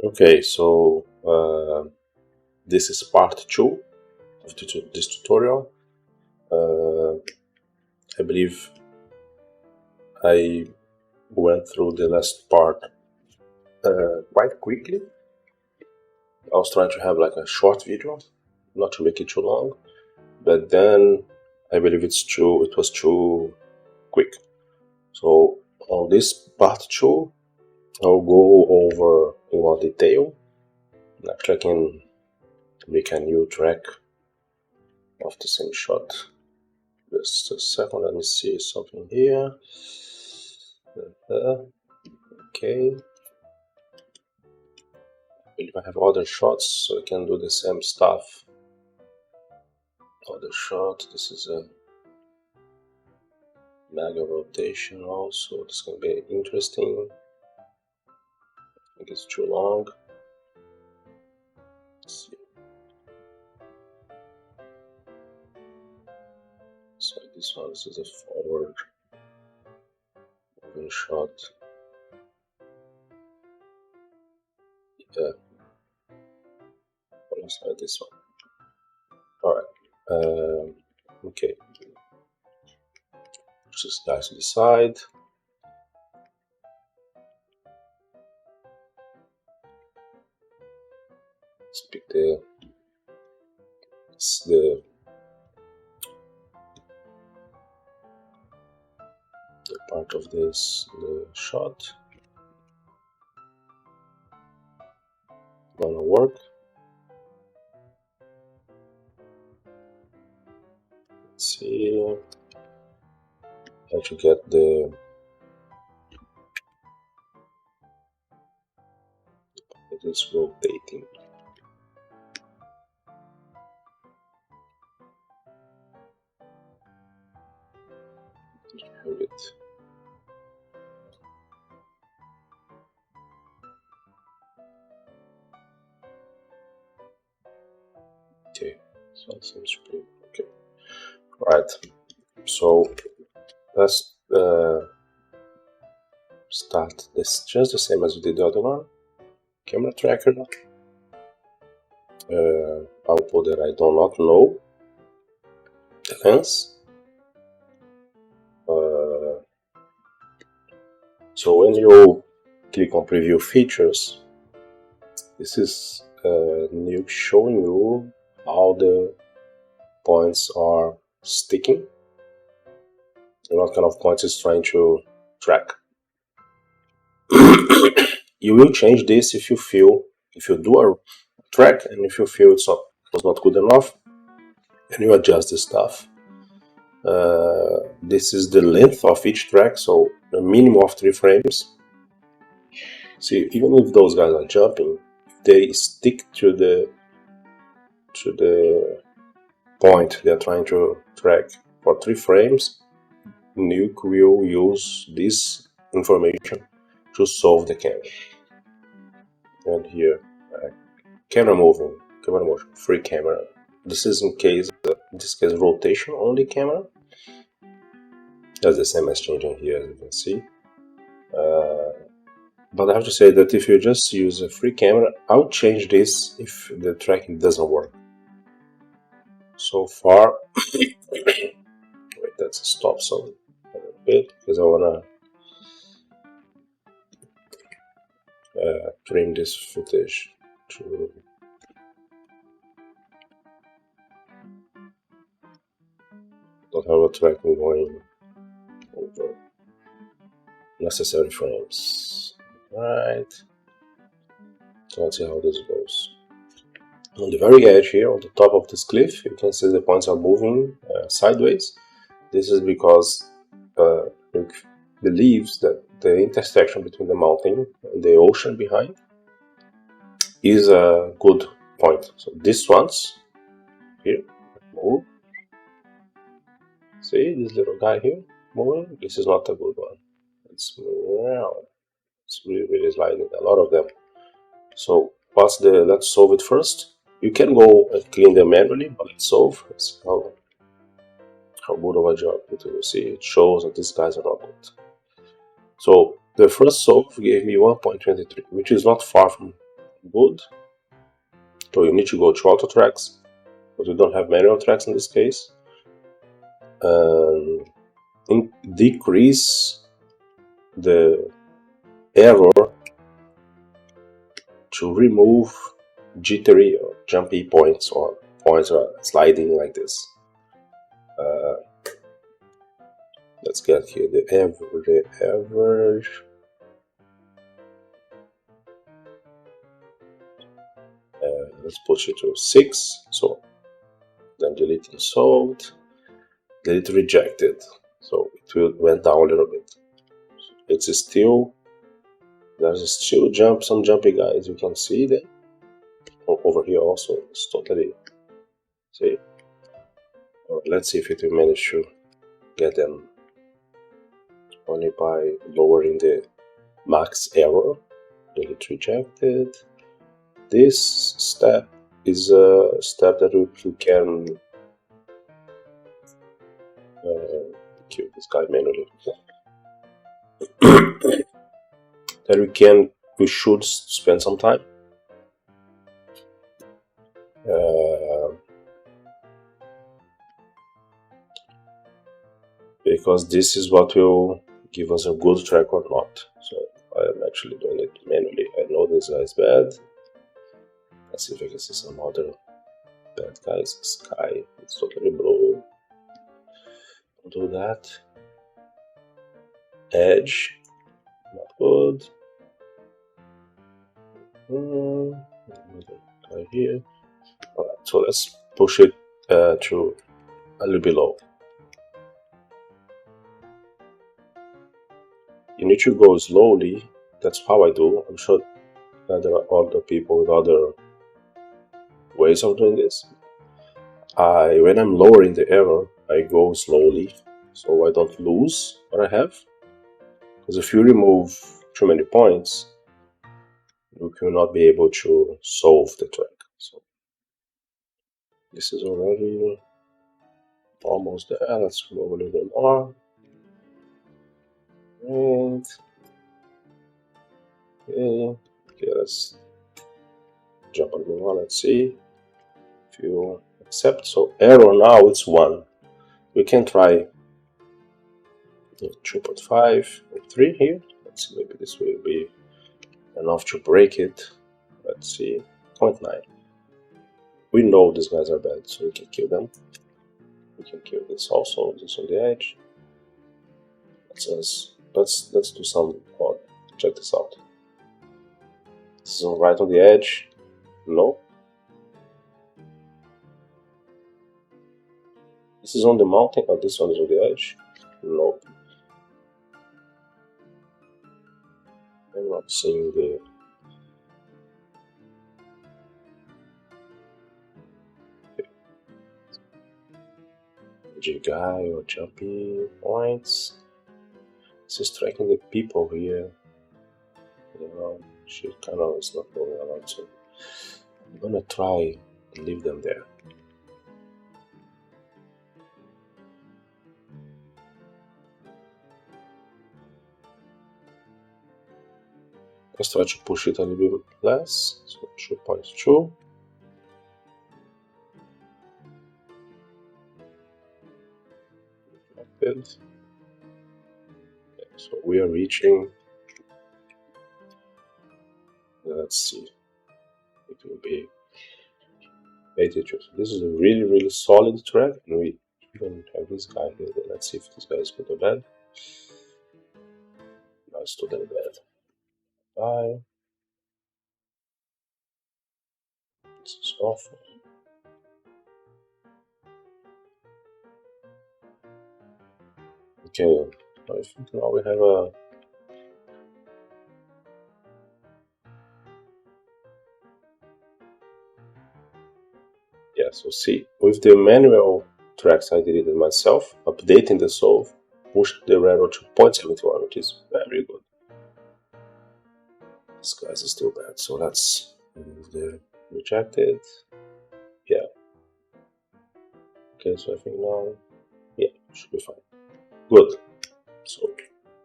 Okay, so this is part 2 of this tutorial. I believe I went through the last part quite quickly. I was trying to have like a short video, not to make it too long, but then I believe it was too quick. So on this part 2, I'll go over in more detail. Actually, I can make a new track of the same shot. Just a second, let me see something here. Okay. I believe I have other shots, so I can do the same stuff. Other shot, this is a mega rotation also, this is going to be interesting. I think it's too long. Let's see. So this one, this is a forward moving shot. Yeah. Let's try this one. Alright. Okay. Push this guy to the side. Let's pick the part of this, the shot. Gonna work. Let's see. How to get it is rotating. Have it. Okay, so it seems pretty okay. Right. So let's start this just the same as we did the other one. Camera tracker. Output that I do not know. The lens. So when you click on preview features, this is Nuke showing you how the points are sticking and what kind of points it's trying to track. You will change this if you do a track and if you feel it was not good enough, and you adjust the stuff. This is the length of each track, so a minimum of 3 frames. See, even if those guys are jumping, if they stick to the point they are trying to track for 3 frames, Nuke will use this information to solve the camera. And here, camera motion, free camera. This is in this case rotation only camera. That's the same as changing here, as you can see. But I have to say that if you just use a free camera, I'll change this if the tracking doesn't work. So far, wait, that's a stop zone a bit because I wanna trim this footage to not have a tracking going over necessary frames. Right. So let's see how this goes. On the very edge here, on the top of this cliff, you can see the points are moving sideways. This is because Nuke believes that the intersection between the mountain and the ocean behind is a good point. So these ones here move. See this little guy here moving? This is not a good one. It's really sliding, a lot of them. So let's solve it first. You can go and clean them manually, but let's solve. Let's see how good of a job it will. See, it shows that these guys are not good. So the first solve gave me 1.23, which is not far from Good. So you need to go to auto tracks, but we don't have manual tracks in this case. Decrease the error to remove jittery or jumpy points, or points are sliding like this. Let's get here the average. Let's push it to 6. So then delete and solved. Delete rejected. So it went down a little bit. It's still, there's still some jumpy guys. You can see them over here also. It's totally, see. Alright, let's see if it will manage to get them only by lowering the max error. Delete rejected. This step is a step that we can kill this guy manually. That we should spend some time. Because this is what will give us a good track or not. So I am actually doing it manually. I know this guy is bad. Let's see if I can see some other bad guys. Sky, it's totally blue. Don't do that. Edge, not good. Right here. Alright, so let's push it to a little below. You need to go slowly. That's how I do. I'm sure that there are other people with other ways of doing this. When I'm lowering the error, I go slowly, so I don't lose what I have. Because if you remove too many points, you cannot be able to solve the track. So this is already almost there. Let's remove a little bit more. And okay, let's jump on the one. Let's see if you accept. So error now it's 1. We can try 2.5 or 3 here. Let's see, maybe this will be enough to break it. Let's see, 0.9. We know these guys are bad, so we can kill them. We can kill this also, this on the edge. Let's do some odd. Check this out. This is right on the edge. No. This is on the mountain. Oh, this one is on the edge. No. I'm not seeing the. Guy or jumpy points. This is tracking the people here. You know, she kind of is not going a lot, so I'm gonna try and leave them there. Let's try to push it a little bit less. So 2.2. Okay, so we are reaching. Let's see. It will be 82. So this is a really solid track, and we even have this guy here. Let's see if this guy is good or bad. No, it's totally bad. Bye. This is awful. Okay, I think now we have a. Yeah, so see, with the manual tracks I did it myself, updating the solve, pushed the error to 0.71, which is very good. This guy's is still bad, so let's remove the rejected. Yeah. Okay, so I think now, yeah, should be fine. Good. So,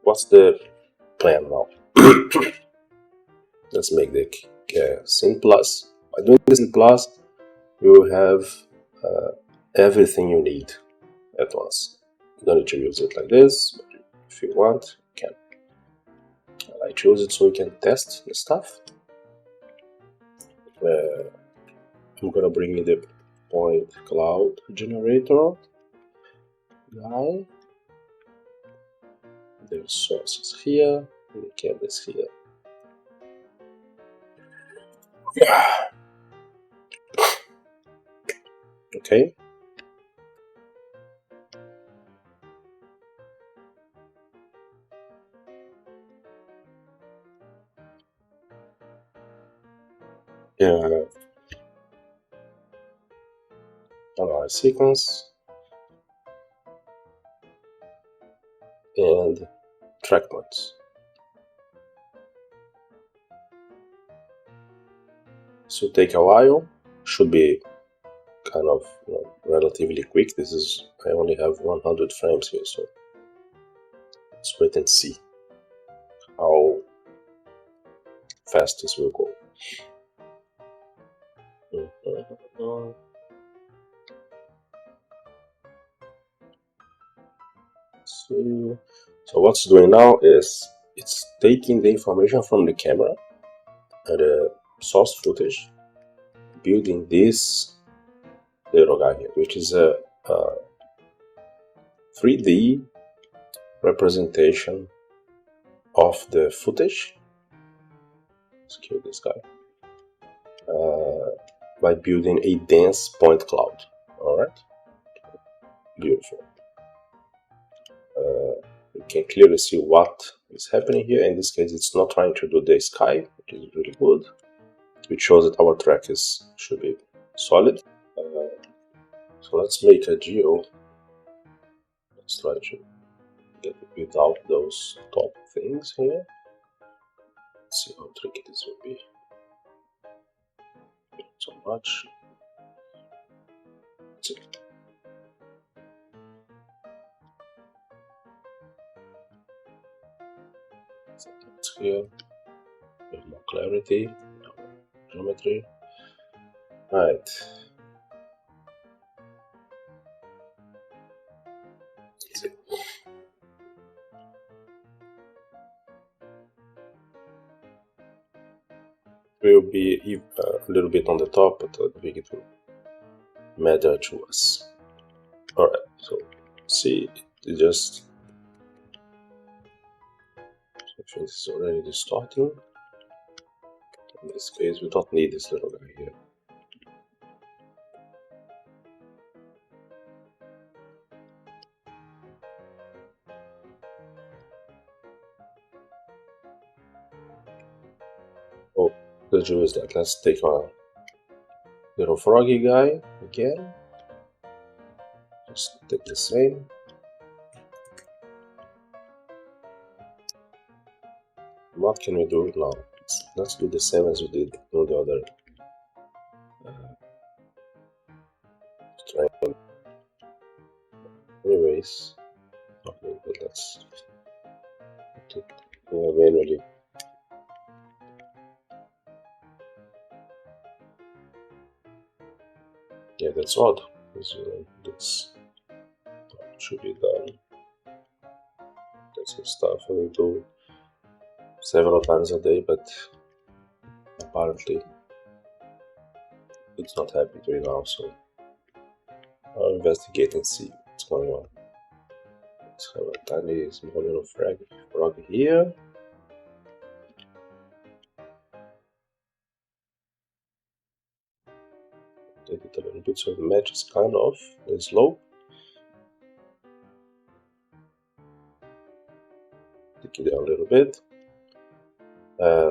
what's the plan now? Let's make the Scene Plus. By doing this in Plus, you will have everything you need at once. You don't need to use it like this, but if you want, you can. I like to use it so we can test the stuff. I'm gonna bring in the point cloud generator guy. The source is here, and the cable is here. Okay. Analyze sequence and track points. So take a while. Should be kind of relatively quick. This is I only have 100 frames here, so let's wait and see how fast this will go. So what's doing now is it's taking the information from the camera and the source footage, building this little guy here, which is a 3D representation of the footage. Let's kill this guy. By building a dense point cloud. Alright? Beautiful. You can clearly see what is happening here. In this case, it's not trying to do the sky, which is really good. Which shows that our track should be solid. So let's make a GEO. Let's try to get it without those top things here. Let's see how tricky this will be. Not so much. Let's see. It's here. With more clarity, geometry. Right. Let's see. Will be a little bit on the top, but I think it will matter to us. Alright, so see, it just I think it's already distorting. In this case, we don't need this little guy here. Oh, let's use that. Let's take a little froggy guy again. Just take the same. What can we do now? Let's do the same as we did on the other train. Anyways, okay, but let's manually. Yeah, that's odd. This should be done. That's some stuff I will do several times a day, but apparently it's not happening right now, so I'll investigate and see what's going on. Let's have a tiny small little frog here. Take it a little bit so it matches kind of the slope. Take it down a little bit.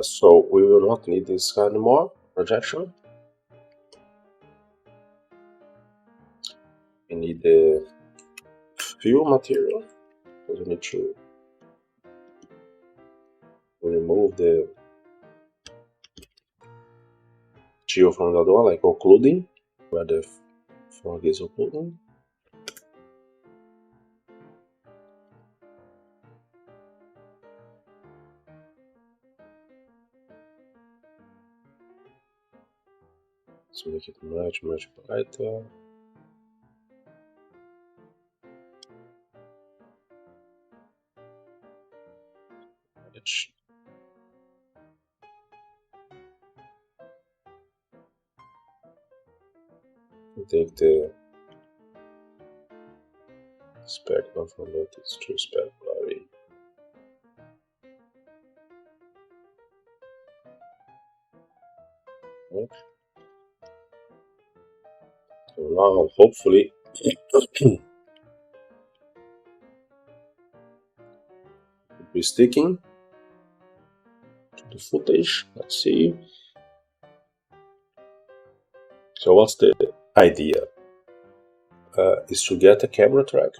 So we will not need this anymore, projection. We need the fuel material, because we need to remove the GEO from the other one, like occluding, where the frog is occluding. Let's make it much brighter. Take the specular from it, it's true specular. Right. So now hopefully be sticking to the footage. Let's see. So what's the idea? Is to get a camera track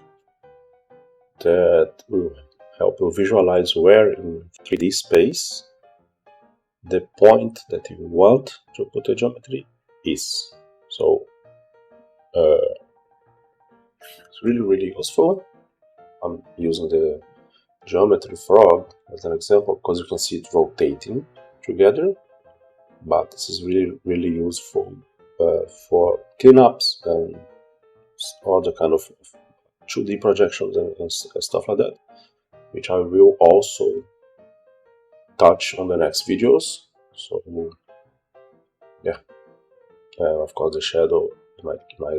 that will help you visualize where in 3D space the point that you want to put the geometry is. So it's really useful. I'm using the geometry frog as an example because you can see it rotating together, but this is really useful for cleanups and other kind of 2D projections and stuff like that, which I will also touch on the next videos. So yeah, of course the shadow, my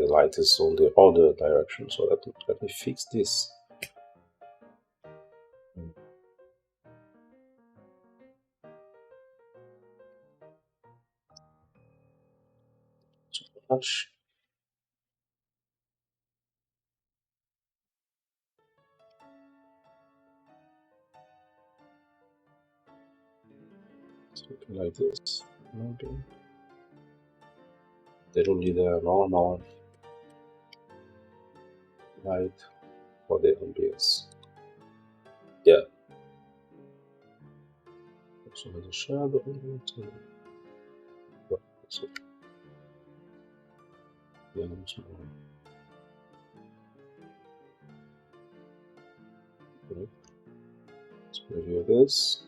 light is on the other direction, so let me fix this. So much. Something like this, maybe. They don't need a normal light for the ambience. Yeah. So the shadow. So, yeah, okay. Let's preview this.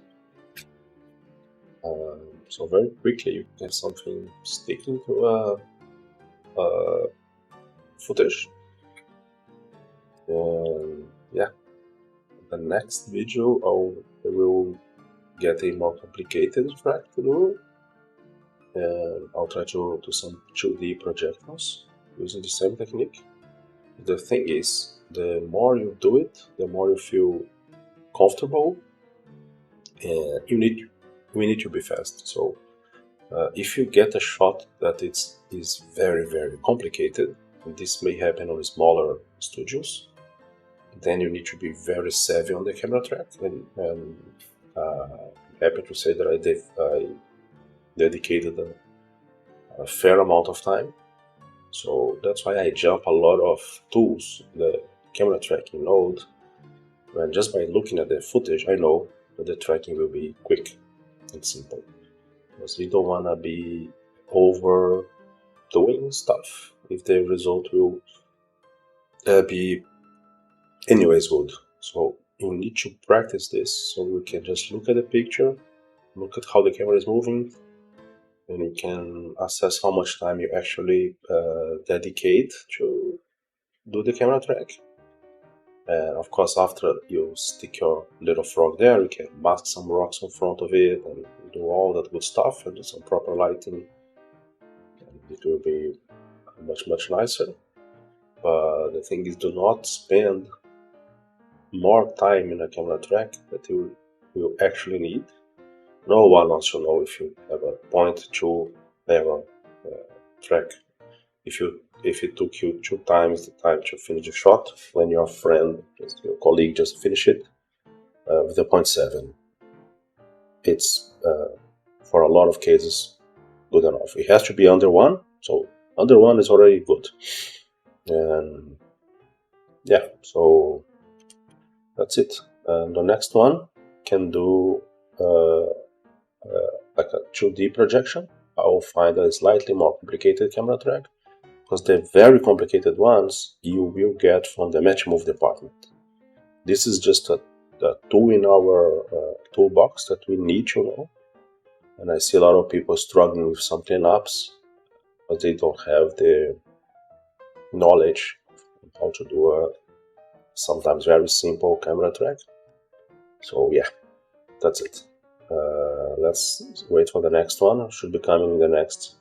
So very quickly you get something sticking to footage. And yeah, the next video I will get a more complicated track to do, and I'll try to do some 2D projections using the same technique. The thing is, the more you do it, the more you feel comfortable, and we need to be fast. So if you get a shot that is very complicated, and this may happen on smaller studios, then you need to be very savvy on the camera track. And I'm happy to say that I dedicated a fair amount of time. So that's why I jump a lot of tools, the camera tracking node, and just by looking at the footage, I know that the tracking will be quick and simple. Because we don't want to be overdoing stuff if the result will be anyways good. So you need to practice this so we can just look at the picture, look at how the camera is moving, and you can assess how much time you actually dedicate to do the camera track. And of course, after you stick your little frog there, you can mask some rocks in front of it and do all that good stuff and do some proper lighting. And it will be much nicer. But the thing is, do not spend more time in a camera track that you will actually need. No one wants to know if you have a 0.2 level track. If it took you 2 times the time to finish a shot when your friend, your colleague just finished it with a 0.7, it's for a lot of cases good enough. It has to be under 1, so under 1 is already good. And yeah, so that's it. And the next one can do like a 2D projection. I will find a slightly more complicated camera track, because the very complicated ones you will get from the match move department. This is just a tool in our toolbox that we need to know. And I see a lot of people struggling with some cleanups, but they don't have the knowledge of how to do a sometimes very simple camera track. So yeah, that's it. Let's wait for the next one. It should be coming in the next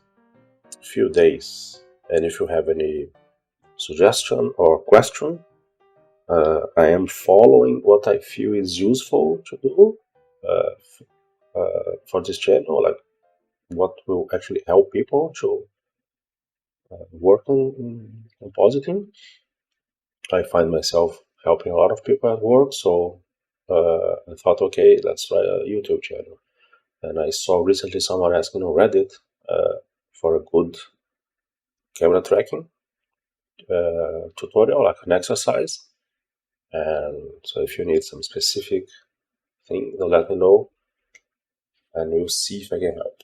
few days. And if you have any suggestion or question, I am following what I feel is useful to do for this channel, like what will actually help people to work on compositing. I find myself helping a lot of people at work, so I thought, okay, let's try a YouTube channel. And I saw recently someone asking on Reddit for a good camera tracking tutorial, like an exercise. And so if you need some specific thing, then let me know, and we'll see if I can help.